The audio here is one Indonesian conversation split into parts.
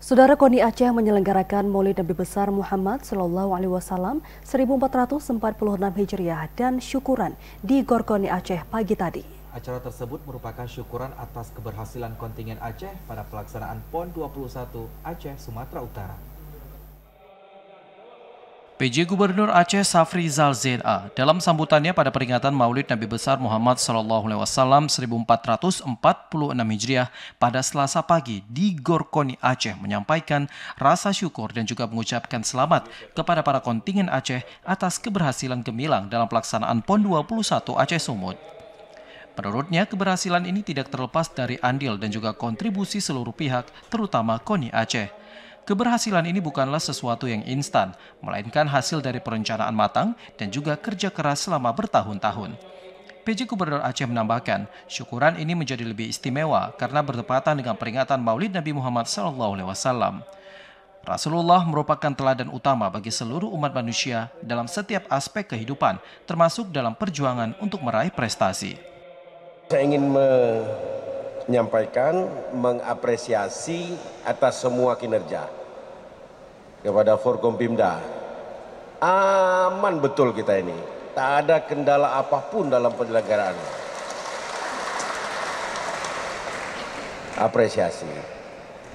Saudara, KONI Aceh menyelenggarakan Maulid Nabi Besar Muhammad SAW 1446 Hijriah dan syukuran di GOR KONI Aceh pagi tadi. Acara tersebut merupakan syukuran atas keberhasilan kontingen Aceh pada pelaksanaan PON 21 Aceh Sumatera Utara. PJ Gubernur Aceh Safrizal ZA dalam sambutannya pada peringatan Maulid Nabi Besar Muhammad SAW 1446 Hijriah pada Selasa pagi di GOR KONI Aceh menyampaikan rasa syukur dan juga mengucapkan selamat kepada para kontingen Aceh atas keberhasilan gemilang dalam pelaksanaan PON 21 Aceh Sumut. Menurutnya, keberhasilan ini tidak terlepas dari andil dan juga kontribusi seluruh pihak, terutama KONI Aceh. Keberhasilan ini bukanlah sesuatu yang instan, melainkan hasil dari perencanaan matang dan juga kerja keras selama bertahun-tahun. PJ Gubernur Aceh menambahkan, syukuran ini menjadi lebih istimewa karena bertepatan dengan peringatan Maulid Nabi Muhammad SAW. Rasulullah merupakan teladan utama bagi seluruh umat manusia dalam setiap aspek kehidupan, termasuk dalam perjuangan untuk meraih prestasi. Saya ingin menyampaikan, mengapresiasi atas semua kinerja kepada Forkompimda. Aman betul kita ini, tak ada kendala apapun dalam penyelenggaraan.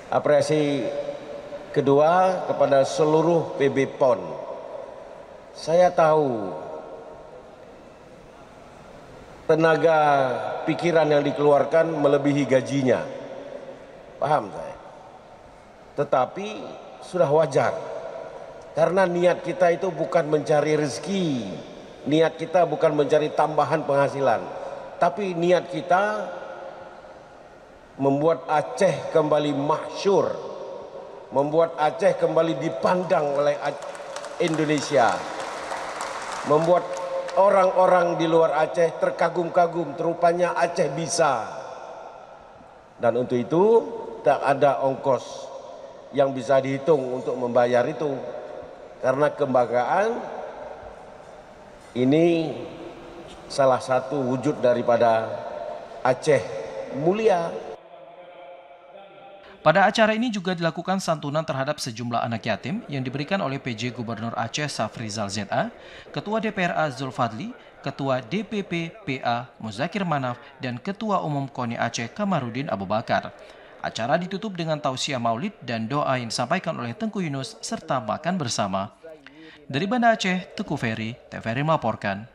Apresiasi kedua kepada seluruh PB PON. Saya tahu tenaga pikiran yang dikeluarkan melebihi gajinya, paham saya. Tetapi sudah wajar, karena niat kita itu bukan mencari rezeki, niat kita bukan mencari tambahan penghasilan, tapi niat kita membuat Aceh kembali masyhur, membuat Aceh kembali dipandang oleh Indonesia, membuat orang-orang di luar Aceh terkagum-kagum, terupanya Aceh bisa. Dan untuk itu tak ada ongkos yang bisa dihitung untuk membayar itu. Karena kebanggaan ini salah satu wujud daripada Aceh mulia. Pada acara ini juga dilakukan santunan terhadap sejumlah anak yatim yang diberikan oleh PJ Gubernur Aceh Safrizal ZA, Ketua DPRA Zulfadli, Ketua DPP PA Muzakir Manaf, dan Ketua Umum KONI Aceh Kamarudin Abu Bakar. Acara ditutup dengan tausiah maulid dan doa yang disampaikan oleh Tengku Yunus serta makan bersama. Dari Banda Aceh, Teguh Ferry, TVRI melaporkan.